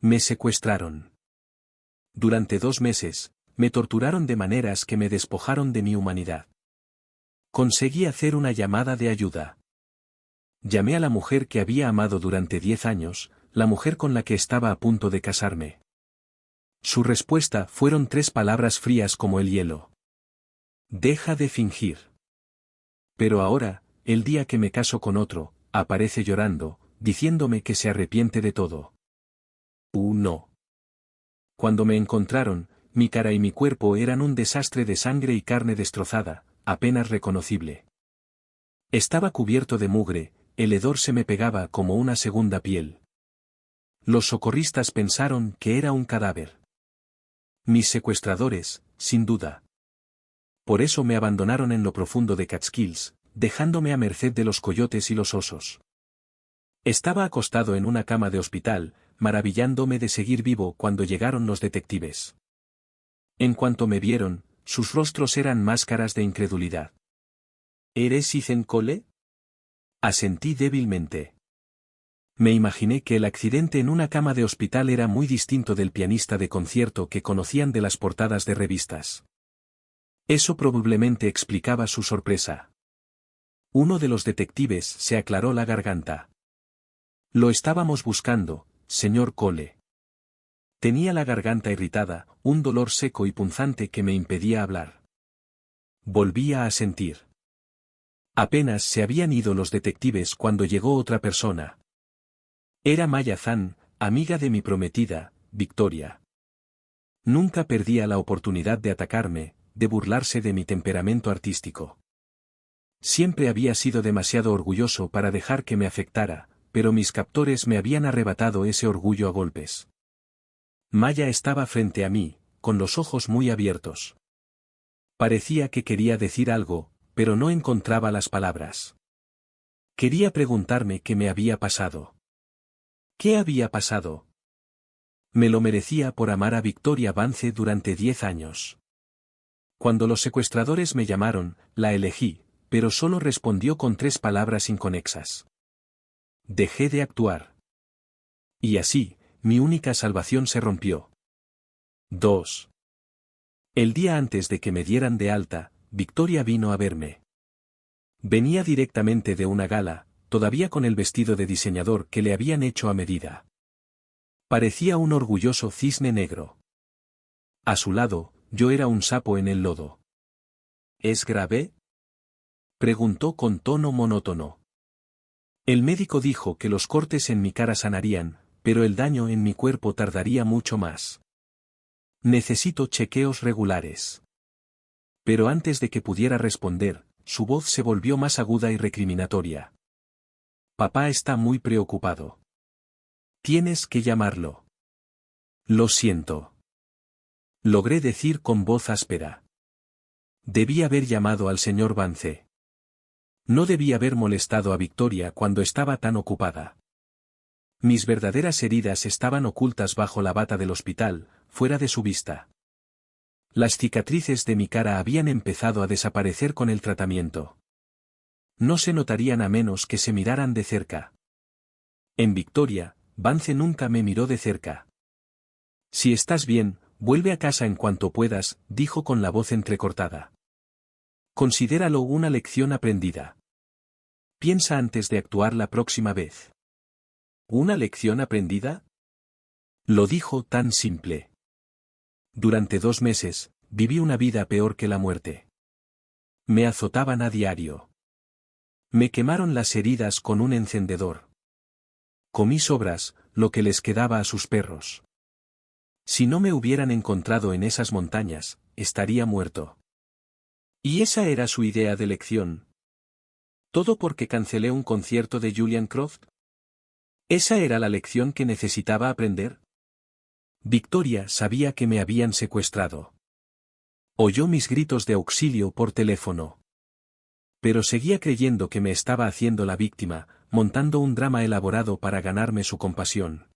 Me secuestraron. Durante 2 meses, me torturaron de maneras que me despojaron de mi humanidad. Conseguí hacer una llamada de ayuda. Llamé a la mujer que había amado durante 10 años, la mujer con la que estaba a punto de casarme. Su respuesta fueron 3 palabras frías como el hielo. Deja de fingir. Pero ahora, el día que me caso con otro, aparece llorando, diciéndome que se arrepiente de todo. No. Cuando me encontraron, mi cara y mi cuerpo eran un desastre de sangre y carne destrozada, apenas reconocible. Estaba cubierto de mugre, el hedor se me pegaba como una segunda piel. Los socorristas pensaron que era un cadáver. Mis secuestradores, sin duda. Por eso me abandonaron en lo profundo de Catskills, dejándome a merced de los coyotes y los osos. Estaba acostado en una cama de hospital, maravillándome de seguir vivo cuando llegaron los detectives. En cuanto me vieron, sus rostros eran máscaras de incredulidad. ¿Eres Ethan Cole? Asentí débilmente. Me imaginé que el accidente en una cama de hospital era muy distinto del pianista de concierto que conocían de las portadas de revistas. Eso probablemente explicaba su sorpresa. Uno de los detectives se aclaró la garganta. Lo estábamos buscando, señor Cole. Tenía la garganta irritada, un dolor seco y punzante que me impedía hablar. Volvía a sentir. Apenas se habían ido los detectives cuando llegó otra persona. Era Maya Zahn, amiga de mi prometida, Victoria. Nunca perdía la oportunidad de atacarme, de burlarse de mi temperamento artístico. Siempre había sido demasiado orgulloso para dejar que me afectara, pero mis captores me habían arrebatado ese orgullo a golpes. Maya estaba frente a mí, con los ojos muy abiertos. Parecía que quería decir algo, pero no encontraba las palabras. Quería preguntarme qué me había pasado. ¿Qué había pasado? Me lo merecía por amar a Victoria Vance durante 10 años. Cuando los secuestradores me llamaron, la elegí, pero solo respondió con 3 palabras inconexas. Dejé de actuar. Y así, mi única salvación se rompió. 2. El día antes de que me dieran de alta, Victoria vino a verme. Venía directamente de una gala, todavía con el vestido de diseñador que le habían hecho a medida. Parecía un orgulloso cisne negro. A su lado, yo era un sapo en el lodo. ¿Es grave?, preguntó con tono monótono. El médico dijo que los cortes en mi cara sanarían, pero el daño en mi cuerpo tardaría mucho más. Necesito chequeos regulares. Pero antes de que pudiera responder, su voz se volvió más aguda y recriminatoria. Papá está muy preocupado. Tienes que llamarlo. Lo siento. Logré decir con voz áspera. Debí haber llamado al señor Vance. No debí haber molestado a Victoria cuando estaba tan ocupada. Mis verdaderas heridas estaban ocultas bajo la bata del hospital, fuera de su vista. Las cicatrices de mi cara habían empezado a desaparecer con el tratamiento. No se notarían a menos que se miraran de cerca. En Victoria, Vance nunca me miró de cerca. Si estás bien, vuelve a casa en cuanto puedas, dijo con la voz entrecortada. Considéralo una lección aprendida. Piensa antes de actuar la próxima vez. ¿Una lección aprendida? Lo dijo tan simple. Durante 2 meses, viví una vida peor que la muerte. Me azotaban a diario. Me quemaron las heridas con un encendedor. Comí sobras, lo que les quedaba a sus perros. Si no me hubieran encontrado en esas montañas, estaría muerto. ¿Y esa era su idea de lección? ¿Todo porque cancelé un concierto de Julian Croft? ¿Esa era la lección que necesitaba aprender? Victoria sabía que me habían secuestrado. Oyó mis gritos de auxilio por teléfono. Pero seguía creyendo que me estaba haciendo la víctima, montando un drama elaborado para ganarme su compasión.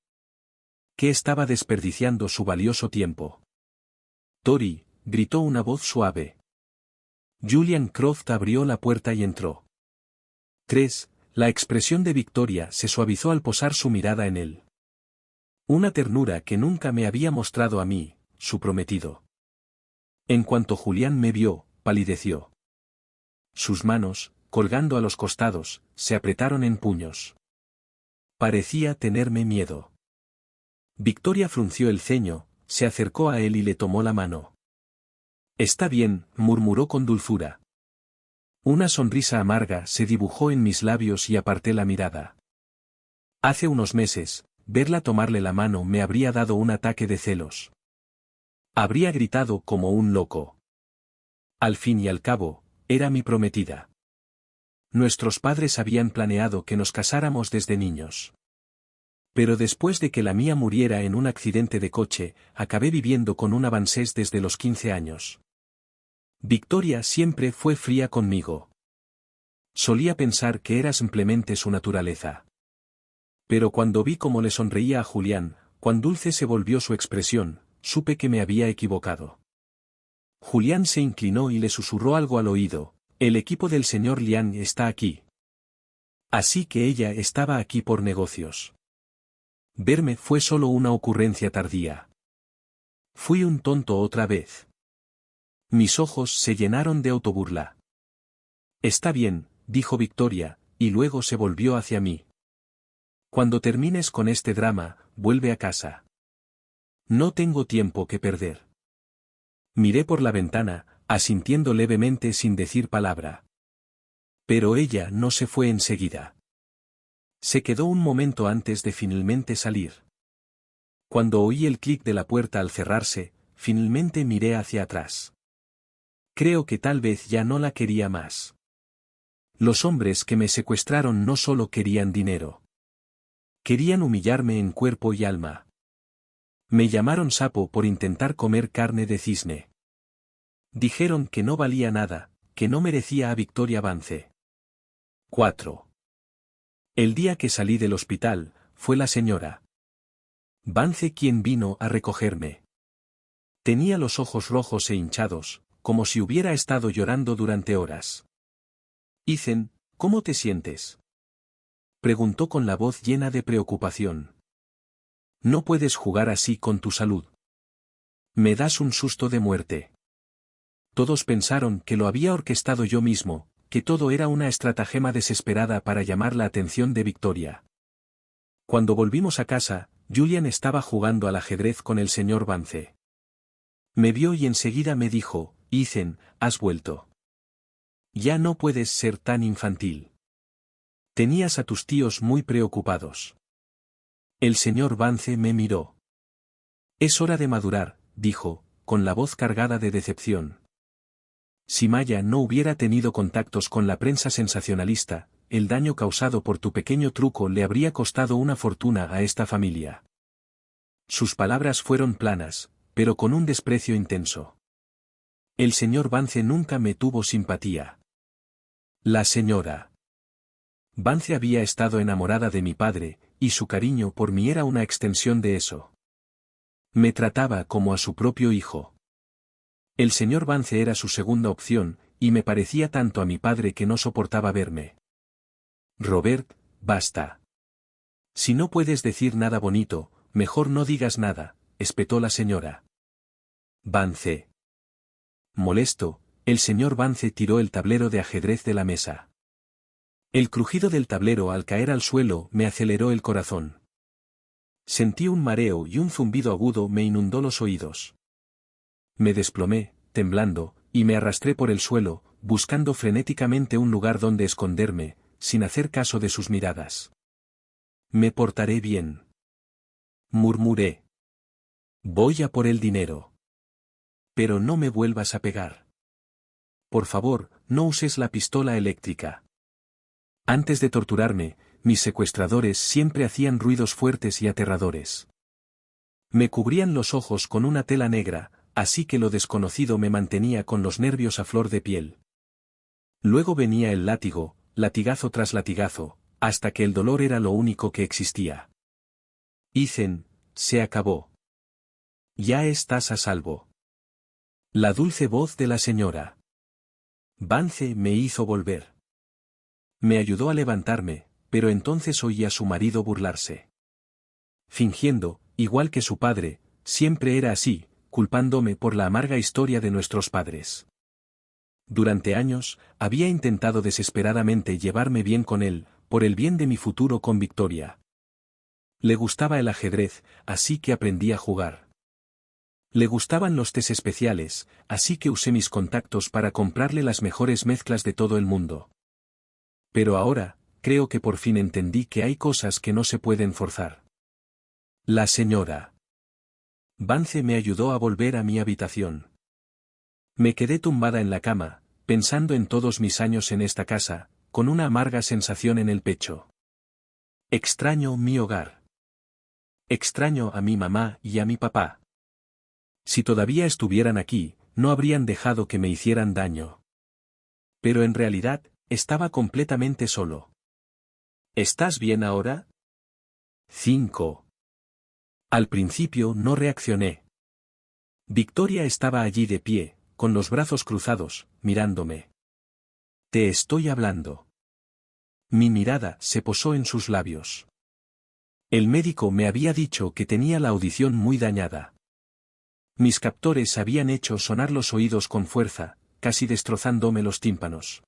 Que estaba desperdiciando su valioso tiempo. Tori, gritó una voz suave. Julian Croft abrió la puerta y entró. 3. La expresión de Victoria se suavizó al posar su mirada en él. Una ternura que nunca me había mostrado a mí, su prometido. En cuanto Julián me vio, palideció. Sus manos, colgando a los costados, se apretaron en puños. Parecía tenerme miedo. Victoria frunció el ceño, se acercó a él y le tomó la mano. Está bien, murmuró con dulzura. Una sonrisa amarga se dibujó en mis labios y aparté la mirada. Hace unos meses, verla tomarle la mano me habría dado un ataque de celos. Habría gritado como un loco. Al fin y al cabo, era mi prometida. Nuestros padres habían planeado que nos casáramos desde niños. Pero después de que la mía muriera en un accidente de coche, acabé viviendo con un avancés desde los 15 años. Victoria siempre fue fría conmigo. Solía pensar que era simplemente su naturaleza. Pero cuando vi cómo le sonreía a Julián, cuán dulce se volvió su expresión, supe que me había equivocado. Julián se inclinó y le susurró algo al oído: el equipo del señor Liang está aquí. Así que ella estaba aquí por negocios. Verme fue solo una ocurrencia tardía. Fui un tonto otra vez. Mis ojos se llenaron de autoburla. Está bien, dijo Victoria, y luego se volvió hacia mí. Cuando termines con este drama, vuelve a casa. No tengo tiempo que perder. Miré por la ventana, asintiendo levemente sin decir palabra. Pero ella no se fue enseguida. Se quedó un momento antes de finalmente salir. Cuando oí el clic de la puerta al cerrarse, finalmente miré hacia atrás. Creo que tal vez ya no la quería más. Los hombres que me secuestraron no solo querían dinero. Querían humillarme en cuerpo y alma. Me llamaron sapo por intentar comer carne de cisne. Dijeron que no valía nada, que no merecía a Victoria Vance. 4. El día que salí del hospital, fue la señora Vance quien vino a recogerme. Tenía los ojos rojos e hinchados, como si hubiera estado llorando durante horas. Ethan, ¿cómo te sientes?, preguntó con la voz llena de preocupación. No puedes jugar así con tu salud. Me das un susto de muerte. Todos pensaron que lo había orquestado yo mismo, que todo era una estratagema desesperada para llamar la atención de Victoria. Cuando volvimos a casa, Julian estaba jugando al ajedrez con el señor Vance. Me vio y enseguida me dijo: Ethan, has vuelto. Ya no puedes ser tan infantil. Tenías a tus tíos muy preocupados. El señor Vance me miró. Es hora de madurar, dijo, con la voz cargada de decepción. Si Maya no hubiera tenido contactos con la prensa sensacionalista, el daño causado por tu pequeño truco le habría costado una fortuna a esta familia. Sus palabras fueron planas, pero con un desprecio intenso. El señor Vance nunca me tuvo simpatía. La señora Vance había estado enamorada de mi padre, y su cariño por mí era una extensión de eso. Me trataba como a su propio hijo. El señor Vance era su segunda opción, y me parecía tanto a mi padre que no soportaba verme. Robert, basta. Si no puedes decir nada bonito, mejor no digas nada, espetó la señora Vance. Molesto, el señor Vance tiró el tablero de ajedrez de la mesa. El crujido del tablero al caer al suelo me aceleró el corazón. Sentí un mareo y un zumbido agudo me inundó los oídos. Me desplomé, temblando, y me arrastré por el suelo, buscando frenéticamente un lugar donde esconderme, sin hacer caso de sus miradas. Me portaré bien, murmuré. Voy a por el dinero. Pero no me vuelvas a pegar. Por favor, no uses la pistola eléctrica. Antes de torturarme, mis secuestradores siempre hacían ruidos fuertes y aterradores. Me cubrían los ojos con una tela negra, así que lo desconocido me mantenía con los nervios a flor de piel. Luego venía el látigo, latigazo tras latigazo, hasta que el dolor era lo único que existía. Ethan, se acabó. Ya estás a salvo. La dulce voz de la señora Vance me hizo volver. Me ayudó a levantarme, pero entonces oí a su marido burlarse. fingiendo, igual que su padre, siempre era así, culpándome por la amarga historia de nuestros padres. Durante años, había intentado desesperadamente llevarme bien con él, por el bien de mi futuro con Victoria. Le gustaba el ajedrez, así que aprendí a jugar. Le gustaban los tés especiales, así que usé mis contactos para comprarle las mejores mezclas de todo el mundo. Pero ahora, creo que por fin entendí que hay cosas que no se pueden forzar. La señora Vance me ayudó a volver a mi habitación. Me quedé tumbada en la cama, pensando en todos mis años en esta casa, con una amarga sensación en el pecho. Extraño mi hogar. Extraño a mi mamá y a mi papá. Si todavía estuvieran aquí, no habrían dejado que me hicieran daño. Pero en realidad, estaba completamente solo. ¿Estás bien ahora? 5. Al principio no reaccioné. Victoria estaba allí de pie, con los brazos cruzados, mirándome. Te estoy hablando. Mi mirada se posó en sus labios. El médico me había dicho que tenía la audición muy dañada. Mis captores habían hecho sonar los oídos con fuerza, casi destrozándome los tímpanos.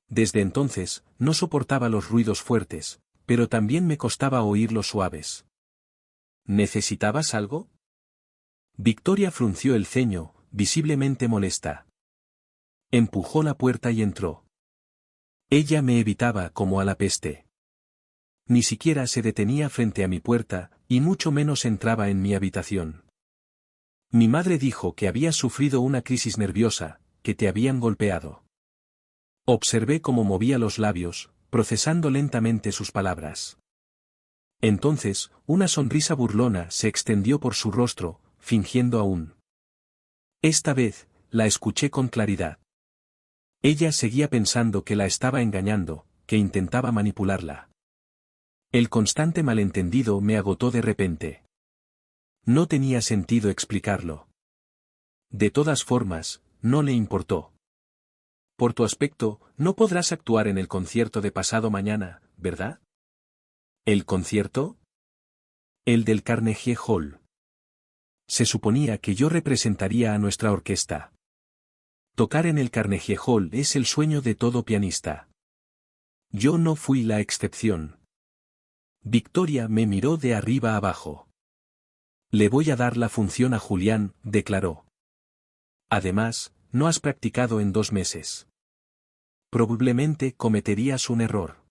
Desde entonces, no soportaba los ruidos fuertes, pero también me costaba oír los suaves. ¿Necesitabas algo? Victoria frunció el ceño, visiblemente molesta. Empujó la puerta y entró. Ella me evitaba como a la peste. Ni siquiera se detenía frente a mi puerta, y mucho menos entraba en mi habitación. Mi madre dijo que habías sufrido una crisis nerviosa, que te habían golpeado. Observé cómo movía los labios, procesando lentamente sus palabras. Entonces, una sonrisa burlona se extendió por su rostro, fingiendo aún. Esta vez, la escuché con claridad. Ella seguía pensando que la estaba engañando, que intentaba manipularla. El constante malentendido me agotó de repente. No tenía sentido explicarlo. De todas formas, no le importó. Por tu aspecto, no podrás actuar en el concierto de pasado mañana, ¿verdad? ¿El concierto? El del Carnegie Hall. Se suponía que yo representaría a nuestra orquesta. Tocar en el Carnegie Hall es el sueño de todo pianista. Yo no fui la excepción. Victoria me miró de arriba abajo. Le voy a dar la función a Julián, declaró. Además, no has practicado en 2 meses. Probablemente cometerías un error.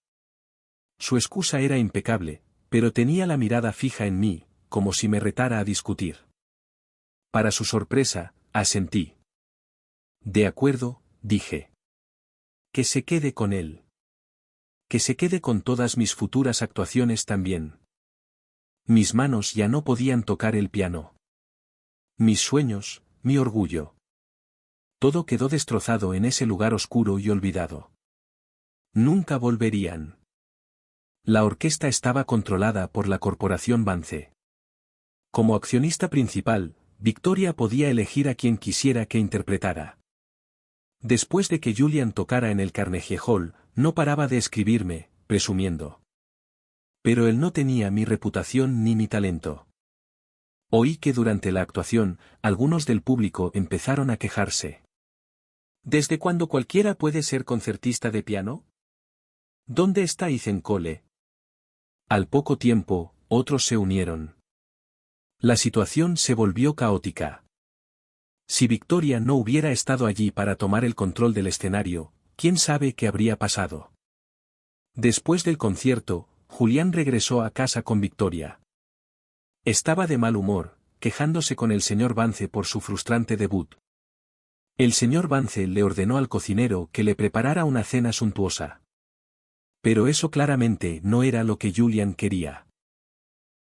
Su excusa era impecable, pero tenía la mirada fija en mí, como si me retara a discutir. Para su sorpresa, asentí. De acuerdo, dije. Que se quede con él. Que se quede con todas mis futuras actuaciones también. Mis manos ya no podían tocar el piano. Mis sueños, mi orgullo. Todo quedó destrozado en ese lugar oscuro y olvidado. Nunca volverían. La orquesta estaba controlada por la corporación Vance. Como accionista principal, Victoria podía elegir a quien quisiera que interpretara. Después de que Julian tocara en el Carnegie Hall, no paraba de escribirme, presumiendo. Pero él no tenía mi reputación ni mi talento. Oí que durante la actuación, algunos del público empezaron a quejarse. ¿Desde cuándo cualquiera puede ser concertista de piano? ¿Dónde está Ethan Cole? Al poco tiempo, otros se unieron. La situación se volvió caótica. Si Victoria no hubiera estado allí para tomar el control del escenario, ¿quién sabe qué habría pasado? Después del concierto, Julián regresó a casa con Victoria. Estaba de mal humor, quejándose con el señor Vance por su frustrante debut. El señor Vance le ordenó al cocinero que le preparara una cena suntuosa. Pero eso claramente no era lo que Julián quería.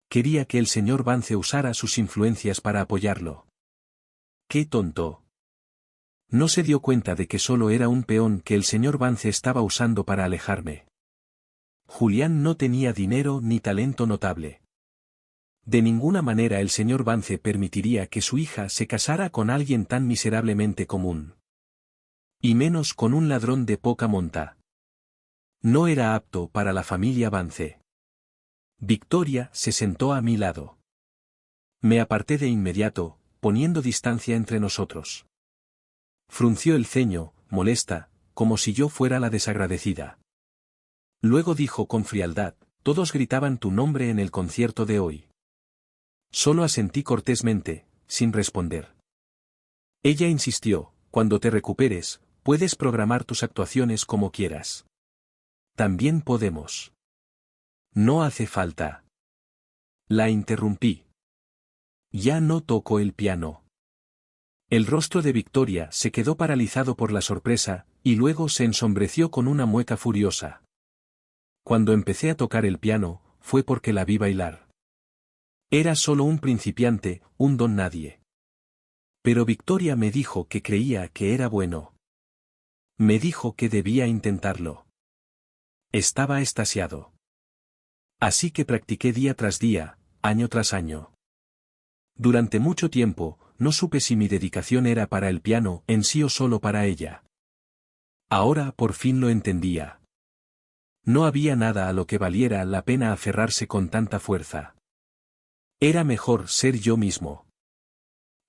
Quería que el señor Vance usara sus influencias para apoyarlo. ¡Qué tonto! No se dio cuenta de que solo era un peón que el señor Vance estaba usando para alejarme. Julián no tenía dinero ni talento notable. De ninguna manera el señor Vance permitiría que su hija se casara con alguien tan miserablemente común. Y menos con un ladrón de poca monta. No era apto para la familia Vance. Victoria se sentó a mi lado. Me aparté de inmediato, poniendo distancia entre nosotros. Frunció el ceño, molesta, como si yo fuera la desagradecida. Luego dijo con frialdad: todos gritaban tu nombre en el concierto de hoy. Solo asentí cortésmente, sin responder. Ella insistió: cuando te recuperes, puedes programar tus actuaciones como quieras. También podemos. No hace falta. La interrumpí. Ya no toco el piano. El rostro de Victoria se quedó paralizado por la sorpresa, y luego se ensombreció con una mueca furiosa. Cuando empecé a tocar el piano, fue porque la vi bailar. Era solo un principiante, un don nadie. Pero Victoria me dijo que creía que era bueno. Me dijo que debía intentarlo. Estaba extasiado. Así que practiqué día tras día, año tras año. Durante mucho tiempo, no supe si mi dedicación era para el piano en sí o solo para ella. Ahora por fin lo entendía. No había nada a lo que valiera la pena aferrarse con tanta fuerza. Era mejor ser yo mismo.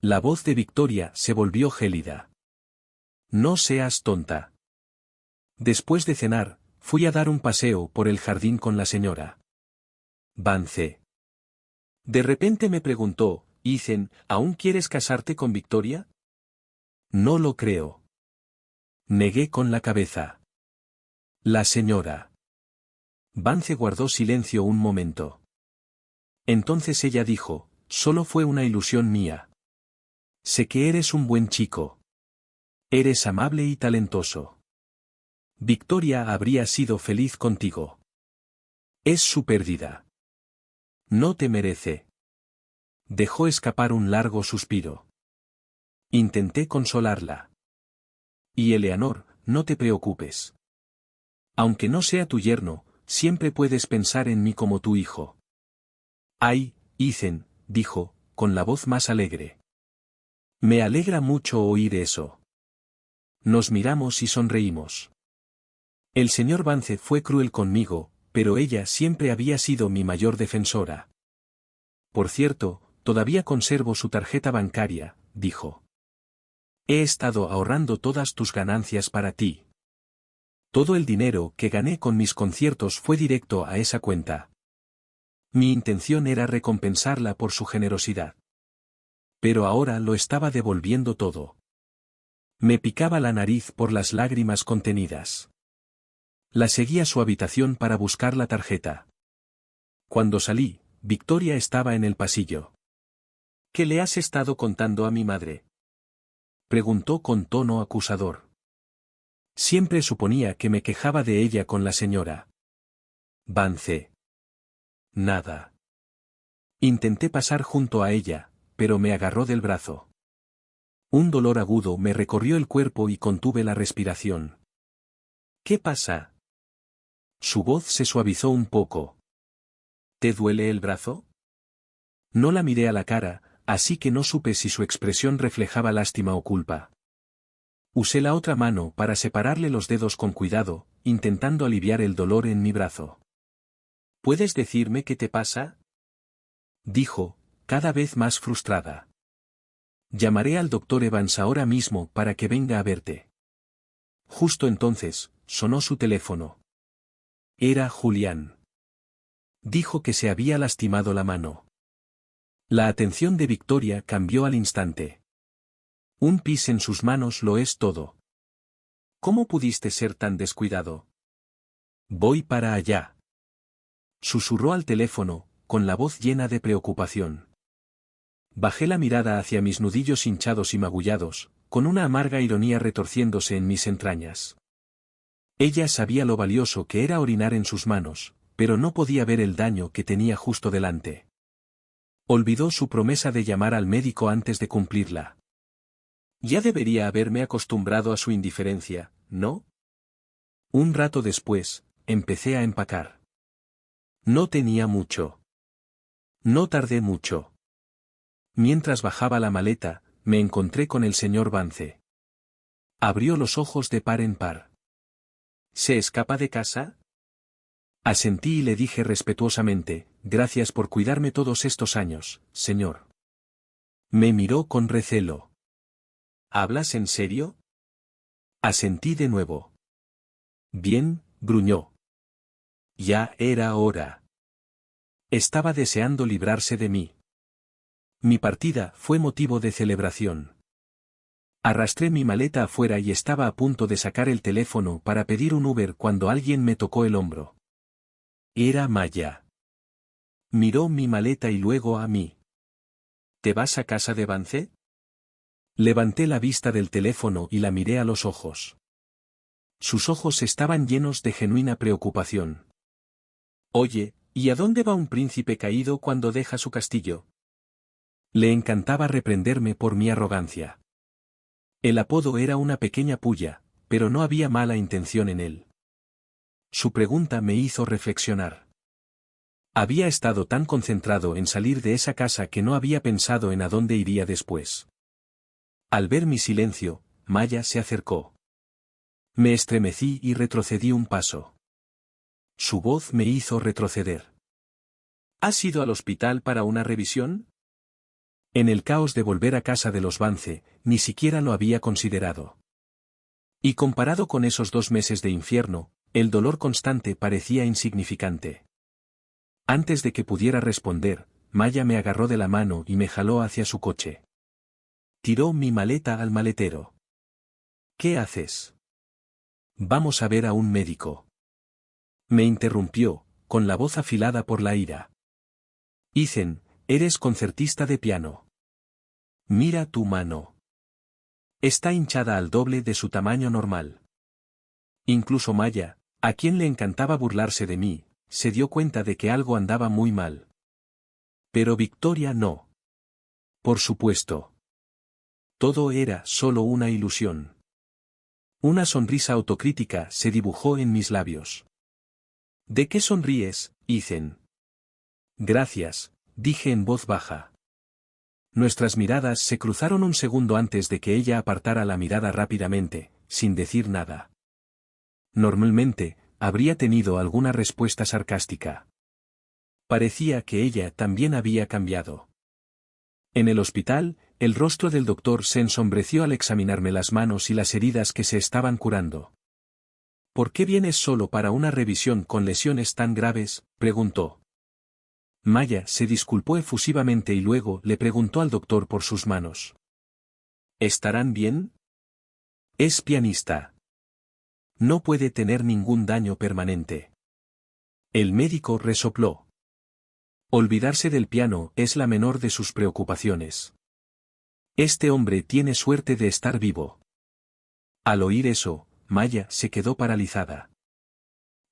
La voz de Victoria se volvió gélida. No seas tonta. Después de cenar, fui a dar un paseo por el jardín con la señora Vance. De repente me preguntó: Ethan, ¿aún quieres casarte con Victoria? No lo creo. Negué con la cabeza. La señora Vance guardó silencio un momento. Entonces ella dijo: solo fue una ilusión mía. Sé que eres un buen chico. Eres amable y talentoso. Victoria habría sido feliz contigo. Es su pérdida. No te merece. Dejó escapar un largo suspiro. Intenté consolarla. Y Eleanor, no te preocupes. Aunque no sea tu yerno, siempre puedes pensar en mí como tu hijo. Ay, Ethan, dijo, con la voz más alegre. Me alegra mucho oír eso. Nos miramos y sonreímos. El señor Vance fue cruel conmigo, pero ella siempre había sido mi mayor defensora. Por cierto, todavía conservo su tarjeta bancaria, dijo. He estado ahorrando todas tus ganancias para ti. Todo el dinero que gané con mis conciertos fue directo a esa cuenta. Mi intención era recompensarla por su generosidad. Pero ahora lo estaba devolviendo todo. Me picaba la nariz por las lágrimas contenidas. La seguí a su habitación para buscar la tarjeta. Cuando salí, Victoria estaba en el pasillo. ¿Qué le has estado contando a mi madre?, preguntó con tono acusador. Siempre suponía que me quejaba de ella con la señora Vance. Nada. Intenté pasar junto a ella, pero me agarró del brazo. Un dolor agudo me recorrió el cuerpo y contuve la respiración. ¿Qué pasa? Su voz se suavizó un poco. ¿Te duele el brazo? No la miré a la cara, así que no supe si su expresión reflejaba lástima o culpa. Usé la otra mano para separarle los dedos con cuidado, intentando aliviar el dolor en mi brazo. ¿Puedes decirme qué te pasa?, dijo, cada vez más frustrada. Llamaré al doctor Evans ahora mismo para que venga a verte. Justo entonces, sonó su teléfono. Era Julián. Dijo que se había lastimado la mano. La atención de Victoria cambió al instante. Un pis en sus manos lo es todo. ¿Cómo pudiste ser tan descuidado? Voy para allá. Susurró al teléfono, con la voz llena de preocupación. Bajé la mirada hacia mis nudillos hinchados y magullados, con una amarga ironía retorciéndose en mis entrañas. Ella sabía lo valioso que era orinar en sus manos, pero no podía ver el daño que tenía justo delante. Olvidó su promesa de llamar al médico antes de cumplirla. Ya debería haberme acostumbrado a su indiferencia, ¿no? Un rato después, empecé a empacar. No tenía mucho. No tardé mucho. Mientras bajaba la maleta, me encontré con el señor Vance. Abrió los ojos de par en par. ¿Se escapa de casa? Asentí y le dije respetuosamente, gracias por cuidarme todos estos años, señor. Me miró con recelo. ¿Hablas en serio? Asentí de nuevo. Bien, gruñó. Ya era hora. Estaba deseando librarse de mí. Mi partida fue motivo de celebración. Arrastré mi maleta afuera y estaba a punto de sacar el teléfono para pedir un Uber cuando alguien me tocó el hombro. Era Maya. Miró mi maleta y luego a mí. ¿Te vas a casa de Vance? Levanté la vista del teléfono y la miré a los ojos. Sus ojos estaban llenos de genuina preocupación. Oye, ¿y a dónde va un príncipe caído cuando deja su castillo? Le encantaba reprenderme por mi arrogancia. El apodo era una pequeña pulla, pero no había mala intención en él. Su pregunta me hizo reflexionar. Había estado tan concentrado en salir de esa casa que no había pensado en a dónde iría después. Al ver mi silencio, Maya se acercó. Me estremecí y retrocedí un paso. Su voz me hizo retroceder. ¿Has ido al hospital para una revisión? En el caos de volver a casa de los Vance, ni siquiera lo había considerado. Y comparado con esos 2 meses de infierno, el dolor constante parecía insignificante. Antes de que pudiera responder, Maya me agarró de la mano y me jaló hacia su coche. Tiró mi maleta al maletero. ¿Qué haces? Vamos a ver a un médico. Me interrumpió, con la voz afilada por la ira. Ethan, eres concertista de piano. Mira tu mano. Está hinchada al doble de su tamaño normal. Incluso Maya, a quien le encantaba burlarse de mí, se dio cuenta de que algo andaba muy mal. Pero Victoria no. Por supuesto. Todo era solo una ilusión. Una sonrisa autocrítica se dibujó en mis labios. ¿De qué sonríes, Ethan? Gracias, dije en voz baja. Nuestras miradas se cruzaron un segundo antes de que ella apartara la mirada rápidamente, sin decir nada. Normalmente, habría tenido alguna respuesta sarcástica. Parecía que ella también había cambiado. En el hospital, el rostro del doctor se ensombreció al examinarme las manos y las heridas que se estaban curando. ¿Por qué vienes solo para una revisión con lesiones tan graves?, preguntó. Maya se disculpó efusivamente y luego le preguntó al doctor por sus manos. ¿Estarán bien? Es pianista. No puede tener ningún daño permanente. El médico resopló. Olvidarse del piano es la menor de sus preocupaciones. Este hombre tiene suerte de estar vivo. Al oír eso, Maya se quedó paralizada.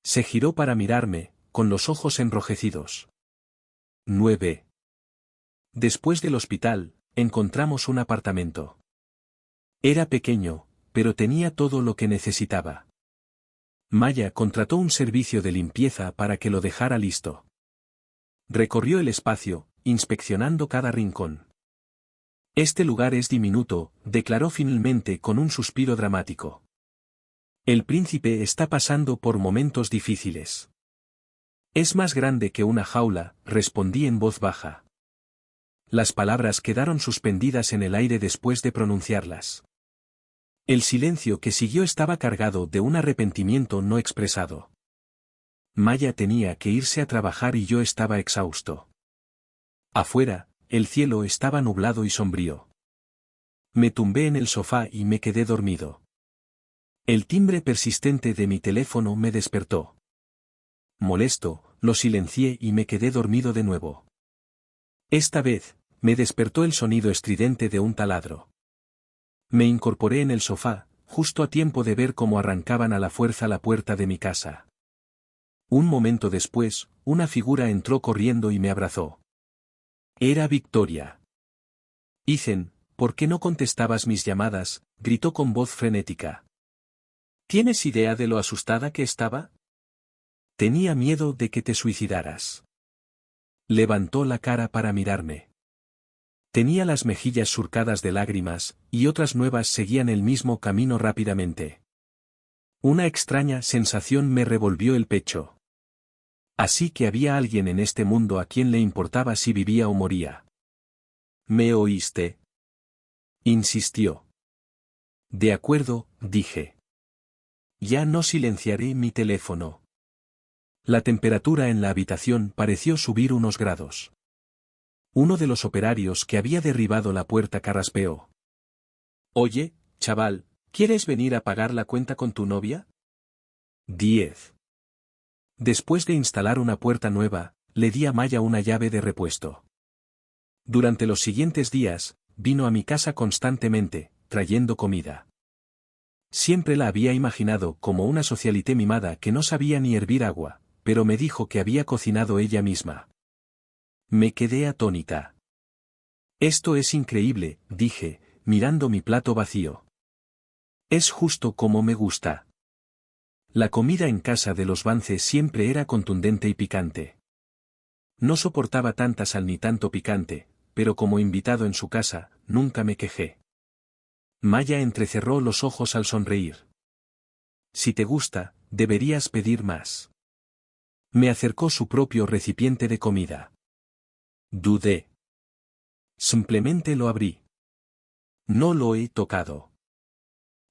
Se giró para mirarme, con los ojos enrojecidos. 9. Después del hospital, encontramos un apartamento. Era pequeño, pero tenía todo lo que necesitaba. Maya contrató un servicio de limpieza para que lo dejara listo. Recorrió el espacio, inspeccionando cada rincón. Este lugar es diminuto, declaró finalmente con un suspiro dramático. El príncipe está pasando por momentos difíciles. Es más grande que una jaula, respondí en voz baja. Las palabras quedaron suspendidas en el aire después de pronunciarlas. El silencio que siguió estaba cargado de un arrepentimiento no expresado. Maya tenía que irse a trabajar y yo estaba exhausto. Afuera, el cielo estaba nublado y sombrío. Me tumbé en el sofá y me quedé dormido. El timbre persistente de mi teléfono me despertó. Molesto, lo silencié y me quedé dormido de nuevo. Esta vez, me despertó el sonido estridente de un taladro. Me incorporé en el sofá, justo a tiempo de ver cómo arrancaban a la fuerza la puerta de mi casa. Un momento después, una figura entró corriendo y me abrazó. Era Victoria. Ethan, ¿por qué no contestabas mis llamadas?, gritó con voz frenética. ¿Tienes idea de lo asustada que estaba? Tenía miedo de que te suicidaras. Levantó la cara para mirarme. Tenía las mejillas surcadas de lágrimas, y otras nuevas seguían el mismo camino rápidamente. Una extraña sensación me revolvió el pecho. Así que había alguien en este mundo a quien le importaba si vivía o moría. ¿Me oíste? Insistió. De acuerdo, dije. Ya no silenciaré mi teléfono. La temperatura en la habitación pareció subir unos grados. Uno de los operarios que había derribado la puerta carraspeó. Oye, chaval, ¿quieres venir a pagar la cuenta con tu novia? 10. Después de instalar una puerta nueva, le di a Maya una llave de repuesto. Durante los siguientes días, vino a mi casa constantemente, trayendo comida. Siempre la había imaginado como una socialité mimada que no sabía ni hervir agua, pero me dijo que había cocinado ella misma. Me quedé atónita. Esto es increíble, dije, mirando mi plato vacío. Es justo como me gusta. La comida en casa de los Vance siempre era contundente y picante. No soportaba tanta sal ni tanto picante, pero como invitado en su casa, nunca me quejé. Maya entrecerró los ojos al sonreír. Si te gusta, deberías pedir más. Me acercó su propio recipiente de comida. Dudé. Simplemente lo abrí. No lo he tocado.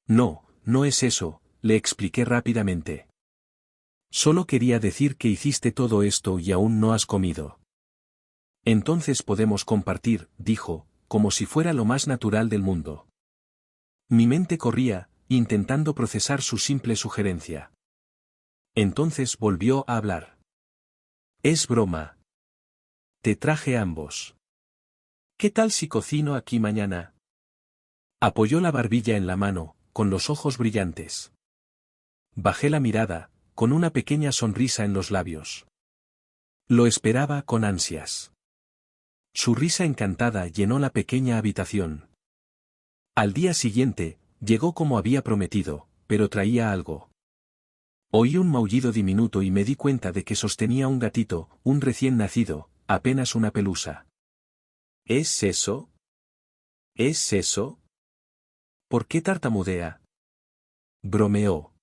No, no es eso, le expliqué rápidamente. Solo quería decir que hiciste todo esto y aún no has comido. Entonces podemos compartir, dijo, como si fuera lo más natural del mundo. Mi mente corría, intentando procesar su simple sugerencia. Entonces volvió a hablar. Es broma. Te traje ambos. ¿Qué tal si cocino aquí mañana? Apoyó la barbilla en la mano, con los ojos brillantes. Bajé la mirada, con una pequeña sonrisa en los labios. Lo esperaba con ansias. Su risa encantada llenó la pequeña habitación. Al día siguiente, llegó como había prometido, pero traía algo. Oí un maullido diminuto y me di cuenta de que sostenía un gatito, un recién nacido, apenas una pelusa. ¿Es eso? ¿Es eso? ¿Por qué tartamudea? Bromeó.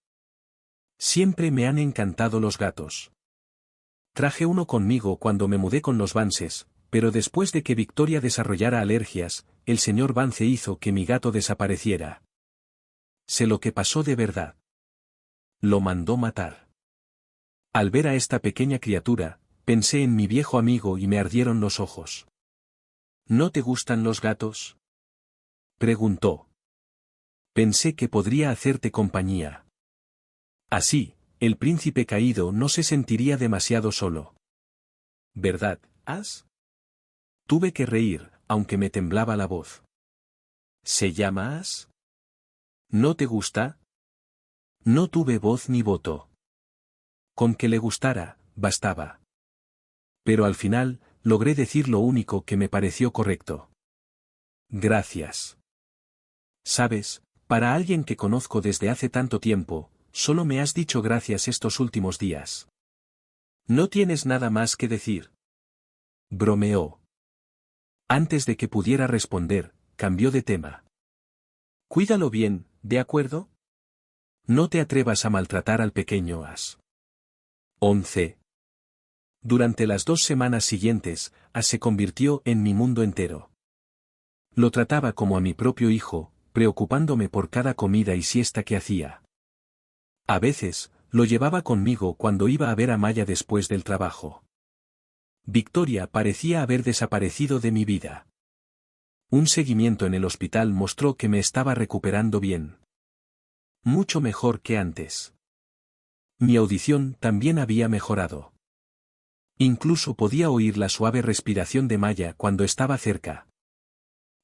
Siempre me han encantado los gatos. Traje uno conmigo cuando me mudé con los Vances, pero después de que Victoria desarrollara alergias, el señor Vance hizo que mi gato desapareciera. Sé lo que pasó de verdad. Lo mandó matar. Al ver a esta pequeña criatura, pensé en mi viejo amigo y me ardieron los ojos. ¿No te gustan los gatos? Preguntó. Pensé que podría hacerte compañía. Así, el príncipe caído no se sentiría demasiado solo. ¿Verdad, As? Tuve que reír, aunque me temblaba la voz. ¿Se llama As? ¿No te gusta? No tuve voz ni voto. Con que le gustara, bastaba. Pero al final, logré decir lo único que me pareció correcto. Gracias. Sabes, para alguien que conozco desde hace tanto tiempo, solo me has dicho gracias estos últimos días. ¿No tienes nada más que decir? Bromeó. Antes de que pudiera responder, cambió de tema. Cuídalo bien, ¿de acuerdo? No te atrevas a maltratar al pequeño As. 11. Durante las 2 semanas siguientes, As se convirtió en mi mundo entero. Lo trataba como a mi propio hijo, preocupándome por cada comida y siesta que hacía. A veces, lo llevaba conmigo cuando iba a ver a Maya después del trabajo. Victoria parecía haber desaparecido de mi vida. Un seguimiento en el hospital mostró que me estaba recuperando bien. Mucho mejor que antes. Mi audición también había mejorado. Incluso podía oír la suave respiración de Maya cuando estaba cerca.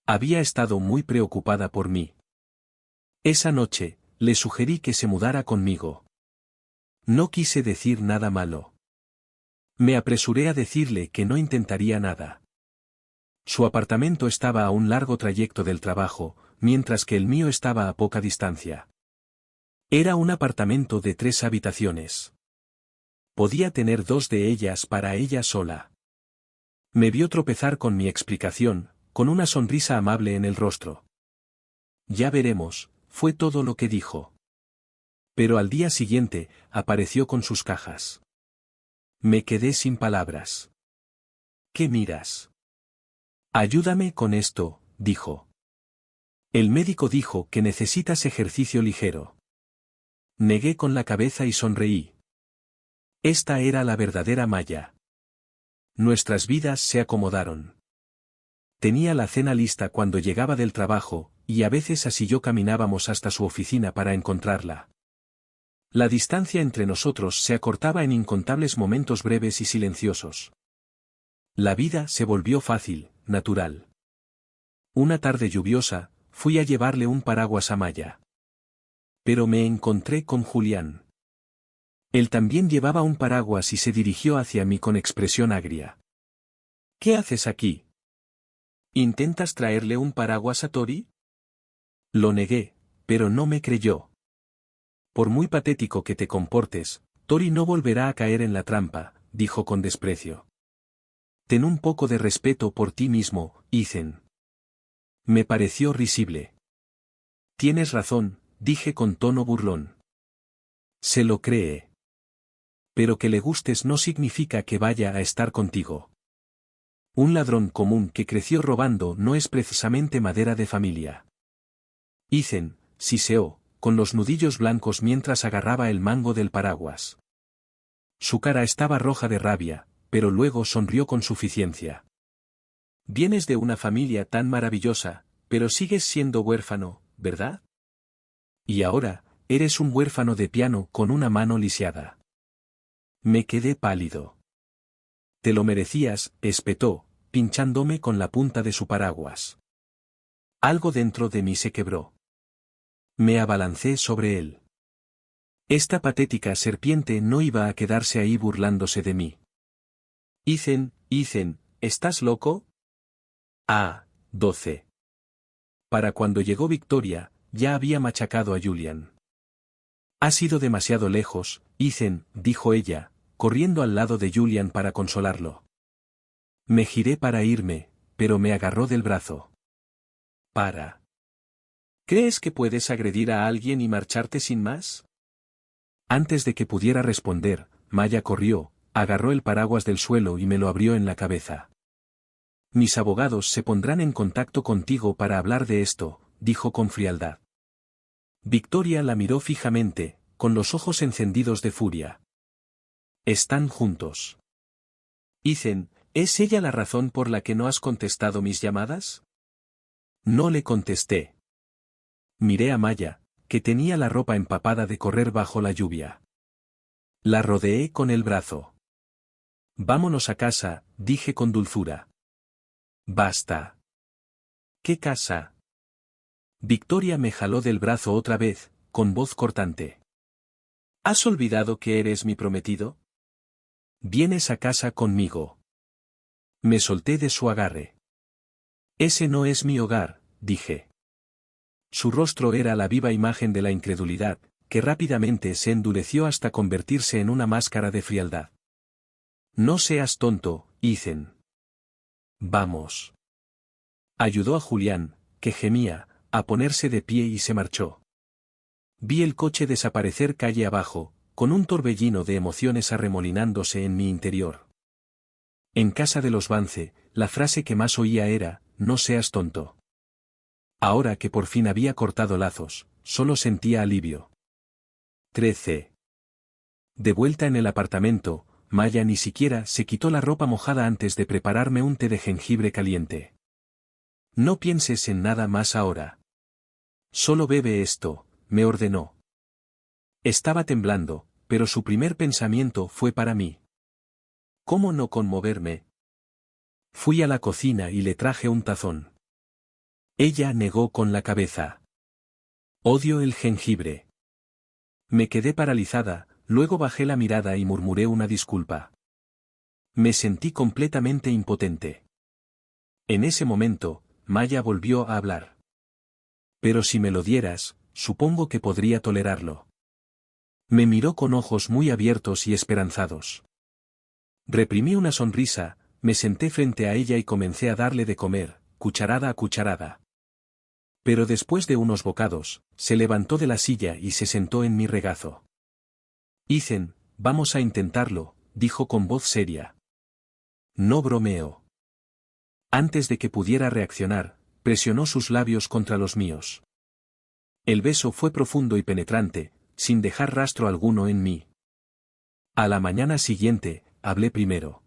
Había estado muy preocupada por mí. Esa noche, le sugerí que se mudara conmigo. No quise decir nada malo. Me apresuré a decirle que no intentaría nada. Su apartamento estaba a un largo trayecto del trabajo, mientras que el mío estaba a poca distancia. Era un apartamento de 3 habitaciones. Podía tener 2 de ellas para ella sola. Me vio tropezar con mi explicación, con una sonrisa amable en el rostro. Ya veremos, fue todo lo que dijo. Pero al día siguiente, apareció con sus cajas. Me quedé sin palabras. ¿Qué miras? Ayúdame con esto, dijo. El médico dijo que necesitas ejercicio ligero. Negué con la cabeza y sonreí. Esta era la verdadera Maya. Nuestras vidas se acomodaron. Tenía la cena lista cuando llegaba del trabajo, y a veces así yo caminábamos hasta su oficina para encontrarla. La distancia entre nosotros se acortaba en incontables momentos breves y silenciosos. La vida se volvió fácil, natural. Una tarde lluviosa, fui a llevarle un paraguas a Maya. Pero me encontré con Julián. Él también llevaba un paraguas y se dirigió hacia mí con expresión agria. ¿Qué haces aquí? ¿Intentas traerle un paraguas a Tori? Lo negué, pero no me creyó. Por muy patético que te comportes, Tori no volverá a caer en la trampa, dijo con desprecio. Ten un poco de respeto por ti mismo, Ethan. Me pareció risible. Tienes razón, dije con tono burlón. Se lo cree. Pero que le gustes no significa que vaya a estar contigo. Un ladrón común que creció robando no es precisamente madera de familia. Ethan, siseó, con los nudillos blancos mientras agarraba el mango del paraguas. Su cara estaba roja de rabia, pero luego sonrió con suficiencia. Vienes de una familia tan maravillosa, pero sigues siendo huérfano, ¿verdad? Y ahora, eres un huérfano de piano con una mano lisiada. Me quedé pálido. Te lo merecías, espetó, pinchándome con la punta de su paraguas. Algo dentro de mí se quebró. Me abalancé sobre él. Esta patética serpiente no iba a quedarse ahí burlándose de mí. Ethan, ¿estás loco? Ah, 12. Para cuando llegó Victoria, ya había machacado a Julian. Has ido demasiado lejos, Ethan, dijo ella, corriendo al lado de Julian para consolarlo. Me giré para irme, pero me agarró del brazo. Para. ¿Crees que puedes agredir a alguien y marcharte sin más? Antes de que pudiera responder, Maya corrió, agarró el paraguas del suelo y me lo abrió en la cabeza. Mis abogados se pondrán en contacto contigo para hablar de esto, dijo con frialdad. Victoria la miró fijamente, con los ojos encendidos de furia. Están juntos. Ethan, ¿es ella la razón por la que no has contestado mis llamadas? No le contesté. Miré a Maya, que tenía la ropa empapada de correr bajo la lluvia. La rodeé con el brazo. Vámonos a casa, dije con dulzura. Basta. ¿Qué casa? Victoria me jaló del brazo otra vez, con voz cortante. ¿Has olvidado que eres mi prometido? Vienes a casa conmigo. Me solté de su agarre. Ese no es mi hogar, dije. Su rostro era la viva imagen de la incredulidad, que rápidamente se endureció hasta convertirse en una máscara de frialdad. No seas tonto, Ethan. Vamos. Ayudó a Julián, que gemía, a ponerse de pie y se marchó. Vi el coche desaparecer calle abajo, con un torbellino de emociones arremolinándose en mi interior. En casa de los Vance, la frase que más oía era, no seas tonto. Ahora que por fin había cortado lazos, solo sentía alivio. 13. De vuelta en el apartamento, Maya ni siquiera se quitó la ropa mojada antes de prepararme un té de jengibre caliente. No pienses en nada más ahora. Solo bebe esto, me ordenó. Estaba temblando, pero su primer pensamiento fue para mí. ¿Cómo no conmoverme? Fui a la cocina y le traje un tazón. Ella negó con la cabeza. Odio el jengibre. Me quedé paralizada, luego bajé la mirada y murmuré una disculpa. Me sentí completamente impotente. En ese momento, Maya volvió a hablar. Pero si me lo dieras, supongo que podría tolerarlo. Me miró con ojos muy abiertos y esperanzados. Reprimí una sonrisa, me senté frente a ella y comencé a darle de comer, cucharada a cucharada. Pero después de unos bocados, se levantó de la silla y se sentó en mi regazo. Ethan, vamos a intentarlo, dijo con voz seria. No bromeo. Antes de que pudiera reaccionar, presionó sus labios contra los míos. El beso fue profundo y penetrante, sin dejar rastro alguno en mí. A la mañana siguiente, hablé primero.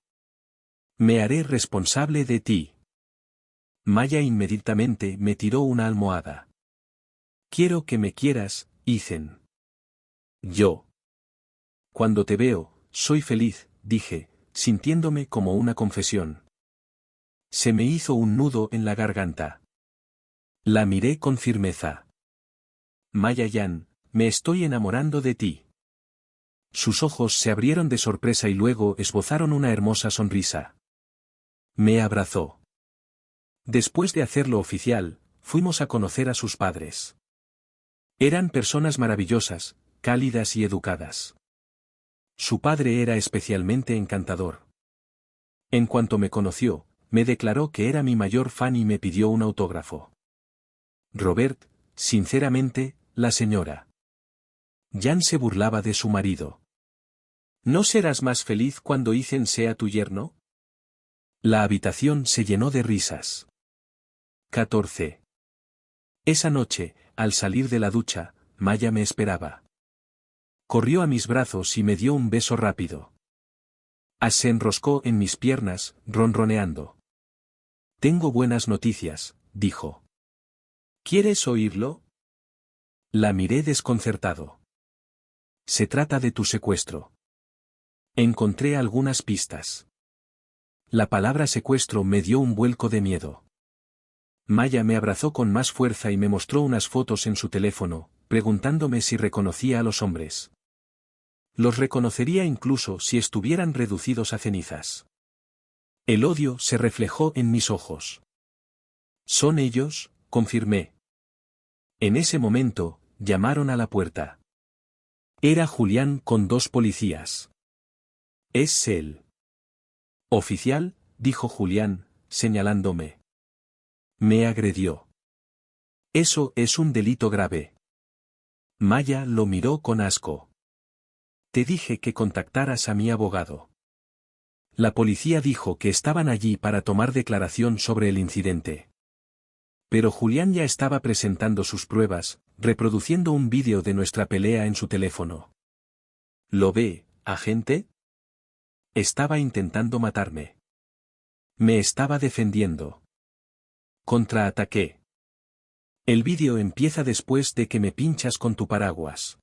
Me haré responsable de ti. Maya inmediatamente me tiró una almohada. Quiero que me quieras, Ethan. Yo. Cuando te veo, soy feliz, dije, sintiéndome como una confesión. Se me hizo un nudo en la garganta. La miré con firmeza. Maya Yan, me estoy enamorando de ti. Sus ojos se abrieron de sorpresa y luego esbozaron una hermosa sonrisa. Me abrazó. Después de hacerlo oficial, fuimos a conocer a sus padres. Eran personas maravillosas, cálidas y educadas. Su padre era especialmente encantador. En cuanto me conoció, me declaró que era mi mayor fan y me pidió un autógrafo. Robert, sinceramente, la señora Jan se burlaba de su marido. ¿No serás más feliz cuando Ethan sea tu yerno? La habitación se llenó de risas. 14. Esa noche, al salir de la ducha, Maya me esperaba. Corrió a mis brazos y me dio un beso rápido. Se enroscó en mis piernas, ronroneando. Tengo buenas noticias, dijo. ¿Quieres oírlo? La miré desconcertado. Se trata de tu secuestro. Encontré algunas pistas. La palabra secuestro me dio un vuelco de miedo. Maya me abrazó con más fuerza y me mostró unas fotos en su teléfono, preguntándome si reconocía a los hombres. Los reconocería incluso si estuvieran reducidos a cenizas. El odio se reflejó en mis ojos. ¿Son ellos?, confirmé. En ese momento, llamaron a la puerta. Era Julián con 2 policías. Es él. Oficial, dijo Julián, señalándome. Me agredió. Eso es un delito grave. Maya lo miró con asco. Te dije que contactaras a mi abogado. La policía dijo que estaban allí para tomar declaración sobre el incidente. Pero Julián ya estaba presentando sus pruebas, reproduciendo un vídeo de nuestra pelea en su teléfono. ¿Lo ve, agente? Estaba intentando matarme. Me estaba defendiendo. Contraataqué. El vídeo empieza después de que me pinchas con tu paraguas.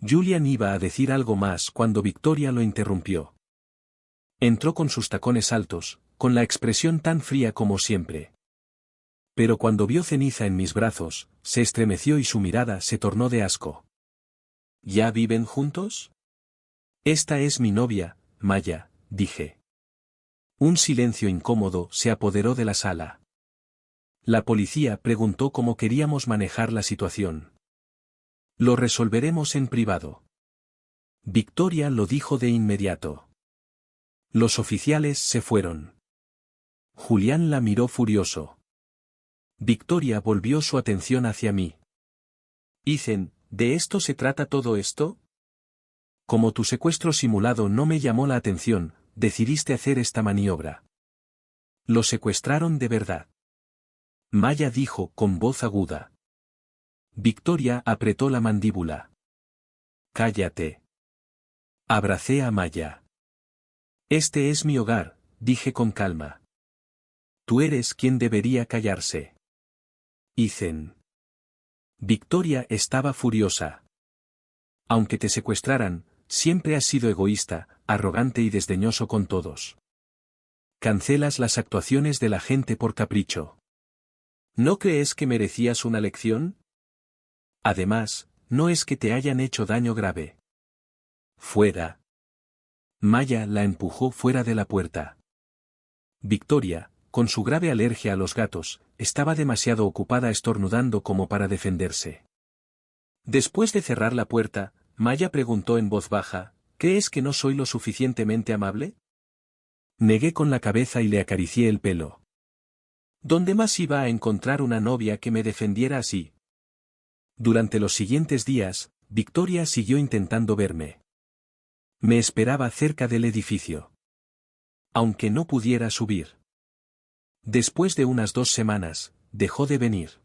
Julian iba a decir algo más cuando Victoria lo interrumpió. Entró con sus tacones altos, con la expresión tan fría como siempre. Pero cuando vio ceniza en mis brazos, se estremeció y su mirada se tornó de asco. ¿Ya viven juntos? Esta es mi novia, Maya, dije. Un silencio incómodo se apoderó de la sala. La policía preguntó cómo queríamos manejar la situación. Lo resolveremos en privado. Victoria lo dijo de inmediato. Los oficiales se fueron. Julián la miró furioso. Victoria volvió su atención hacia mí. Ethan, ¿de esto se trata todo esto? Como tu secuestro simulado no me llamó la atención, decidiste hacer esta maniobra. Lo secuestraron de verdad. Maya dijo con voz aguda. Victoria apretó la mandíbula. Cállate. Abracé a Maya. Este es mi hogar, dije con calma. Tú eres quien debería callarse. Ethan. Victoria estaba furiosa. Aunque te secuestraran, siempre has sido egoísta, arrogante y desdeñoso con todos. Cancelas las actuaciones de la gente por capricho. ¿No crees que merecías una lección? Además, no es que te hayan hecho daño grave. Fuera. Maya la empujó fuera de la puerta. Victoria, con su grave alergia a los gatos, estaba demasiado ocupada estornudando como para defenderse. Después de cerrar la puerta, Maya preguntó en voz baja, ¿crees que no soy lo suficientemente amable? Negué con la cabeza y le acaricié el pelo. ¿Dónde más iba a encontrar una novia que me defendiera así? Durante los siguientes días, Victoria siguió intentando verme. Me esperaba cerca del edificio. Aunque no pudiera subir. Después de unas 2 semanas, dejó de venir.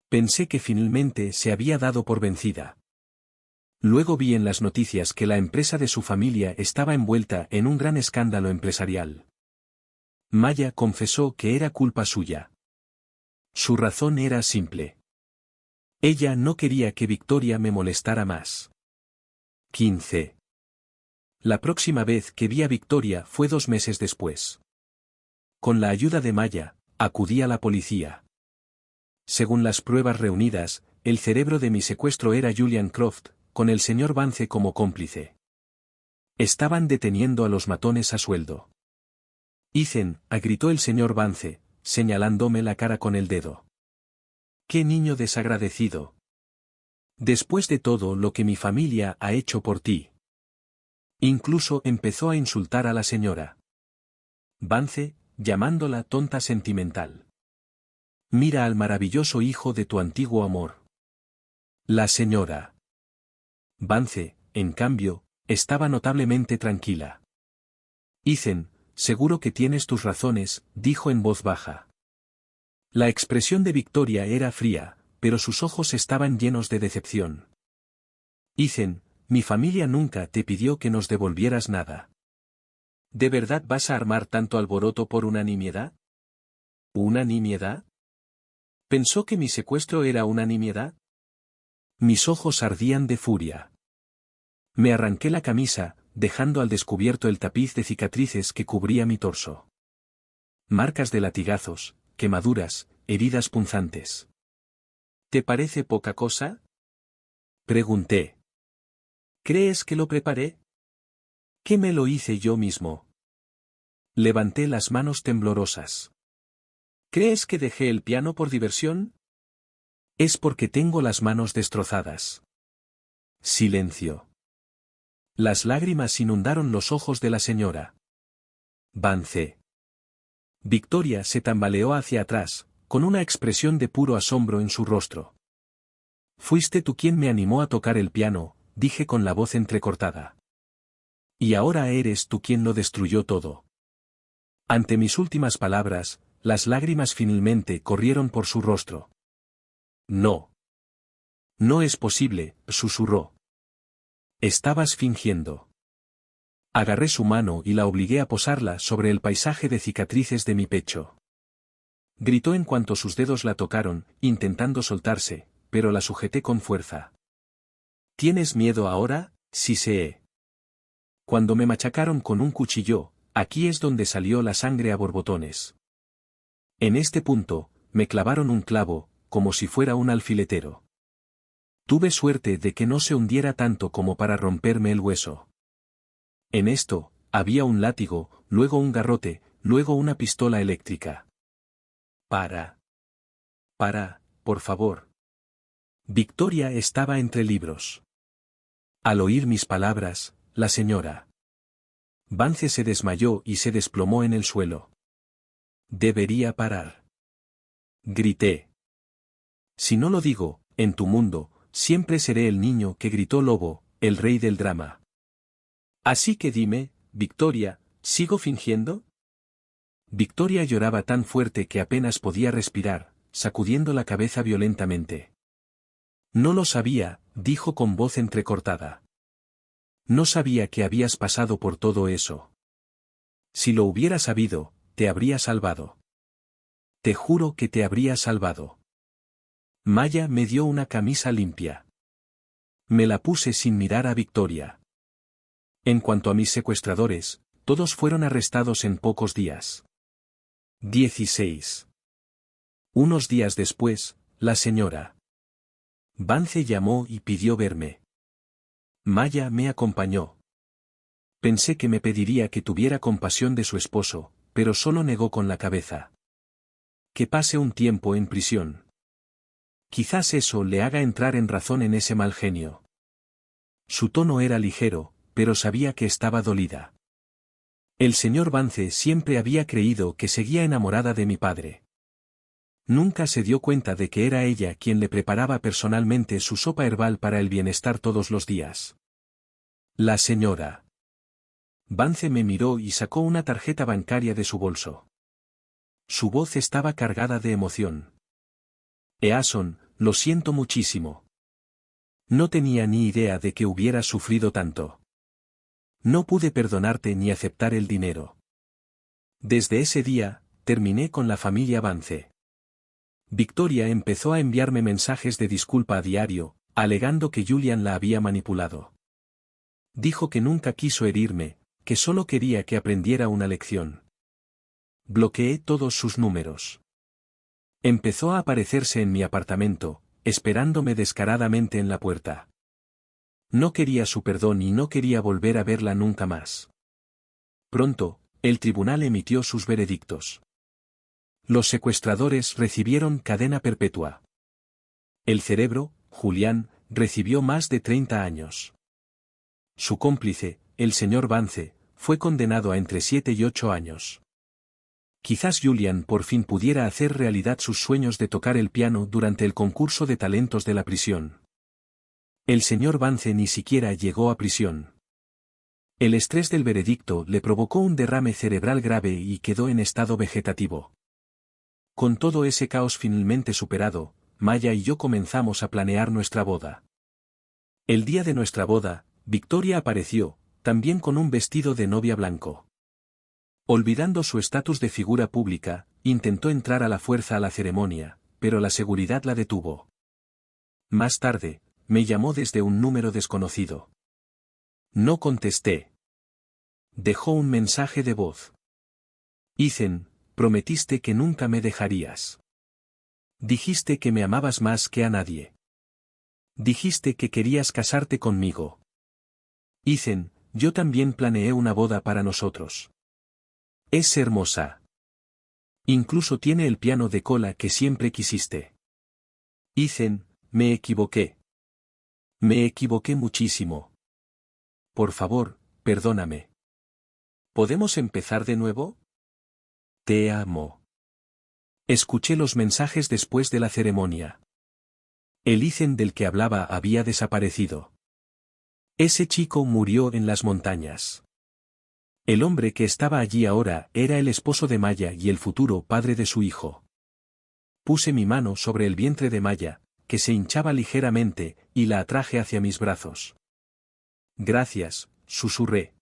Pensé que finalmente se había dado por vencida. Luego vi en las noticias que la empresa de su familia estaba envuelta en un gran escándalo empresarial. Maya confesó que era culpa suya. Su razón era simple. Ella no quería que Victoria me molestara más. 15. La próxima vez que vi a Victoria fue 2 meses después. Con la ayuda de Maya, acudí a la policía. Según las pruebas reunidas, el cerebro de mi secuestro era Julian Croft, con el señor Vance como cómplice. Estaban deteniendo a los matones a sueldo. Ethan, gritó el señor Vance, señalándome la cara con el dedo. ¡Qué niño desagradecido! Después de todo lo que mi familia ha hecho por ti. Incluso empezó a insultar a la señora Vance, llamándola tonta sentimental. Mira al maravilloso hijo de tu antiguo amor. La señora Vance, en cambio, estaba notablemente tranquila. Ethan, seguro que tienes tus razones, dijo en voz baja. La expresión de Victoria era fría, pero sus ojos estaban llenos de decepción. Ethan, mi familia nunca te pidió que nos devolvieras nada. ¿De verdad vas a armar tanto alboroto por una nimiedad? ¿Una nimiedad? ¿Pensó que mi secuestro era una nimiedad? Mis ojos ardían de furia. Me arranqué la camisa, dejando al descubierto el tapiz de cicatrices que cubría mi torso. Marcas de latigazos, quemaduras, heridas punzantes. ¿Te parece poca cosa? Pregunté. ¿Crees que lo preparé? ¿Qué me lo hice yo mismo? Levanté las manos temblorosas. ¿Crees que dejé el piano por diversión? Es porque tengo las manos destrozadas. Silencio. Las lágrimas inundaron los ojos de la señora Vance. Victoria se tambaleó hacia atrás, con una expresión de puro asombro en su rostro. Fuiste tú quien me animó a tocar el piano, dije con la voz entrecortada. Y ahora eres tú quien lo destruyó todo. Ante mis últimas palabras, las lágrimas finalmente corrieron por su rostro. No. No es posible, susurró. Estabas fingiendo. Agarré su mano y la obligué a posarla sobre el paisaje de cicatrices de mi pecho. Gritó en cuanto sus dedos la tocaron, intentando soltarse, pero la sujeté con fuerza. ¿Tienes miedo ahora? Sí sé. Cuando me machacaron con un cuchillo, aquí es donde salió la sangre a borbotones. En este punto, me clavaron un clavo, como si fuera un alfiletero. Tuve suerte de que no se hundiera tanto como para romperme el hueso. En esto, había un látigo, luego un garrote, luego una pistola eléctrica. Para, por favor. Victoria estaba entre libros. Al oír mis palabras, la señora Vance se desmayó y se desplomó en el suelo. Debería parar. Grité. Si no lo digo, en tu mundo, siempre seré el niño que gritó Lobo, el rey del drama. Así que dime, Victoria, ¿sigo fingiendo? Victoria lloraba tan fuerte que apenas podía respirar, sacudiendo la cabeza violentamente. No lo sabía, dijo con voz entrecortada. No sabía que habías pasado por todo eso. Si lo hubiera sabido, te habría salvado. Te juro que te habría salvado. Maya me dio una camisa limpia. Me la puse sin mirar a Victoria. En cuanto a mis secuestradores, todos fueron arrestados en pocos días. 16. Unos días después, la señora Vance llamó y pidió verme. Maya me acompañó. Pensé que me pediría que tuviera compasión de su esposo, pero solo negó con la cabeza. Que pase un tiempo en prisión. Quizás eso le haga entrar en razón en ese mal genio. Su tono era ligero, pero sabía que estaba dolida. El señor Vance siempre había creído que seguía enamorada de mi padre. Nunca se dio cuenta de que era ella quien le preparaba personalmente su sopa herbal para el bienestar todos los días. La señora Vance me miró y sacó una tarjeta bancaria de su bolso. Su voz estaba cargada de emoción. Eason, lo siento muchísimo. No tenía ni idea de que hubieras sufrido tanto. No pude perdonarte ni aceptar el dinero. Desde ese día, terminé con la familia Vance. Victoria empezó a enviarme mensajes de disculpa a diario, alegando que Julian la había manipulado. Dijo que nunca quiso herirme, que solo quería que aprendiera una lección. Bloqueé todos sus números. Empezó a aparecerse en mi apartamento, esperándome descaradamente en la puerta. No quería su perdón y no quería volver a verla nunca más. Pronto, el tribunal emitió sus veredictos. Los secuestradores recibieron cadena perpetua. El cerebro, Julián, recibió más de 30 años. Su cómplice, el señor Vance, fue condenado a entre 7 y 8 años. Quizás Julian por fin pudiera hacer realidad sus sueños de tocar el piano durante el concurso de talentos de la prisión. El señor Vance ni siquiera llegó a prisión. El estrés del veredicto le provocó un derrame cerebral grave y quedó en estado vegetativo. Con todo ese caos finalmente superado, Maya y yo comenzamos a planear nuestra boda. El día de nuestra boda, Victoria apareció, también con un vestido de novia blanco. Olvidando su estatus de figura pública, intentó entrar a la fuerza a la ceremonia, pero la seguridad la detuvo. Más tarde, me llamó desde un número desconocido. No contesté. Dejó un mensaje de voz. Ethan, prometiste que nunca me dejarías. Dijiste que me amabas más que a nadie. Dijiste que querías casarte conmigo. Ethan, yo también planeé una boda para nosotros. Es hermosa. Incluso tiene el piano de cola que siempre quisiste. Ethan, me equivoqué. Me equivoqué muchísimo. Por favor, perdóname. ¿Podemos empezar de nuevo? Te amo. Escuché los mensajes después de la ceremonia. El Ethan del que hablaba había desaparecido. Ese chico murió en las montañas. El hombre que estaba allí ahora era el esposo de Maya y el futuro padre de su hijo. Puse mi mano sobre el vientre de Maya, que se hinchaba ligeramente, y la atraje hacia mis brazos. Gracias, susurré.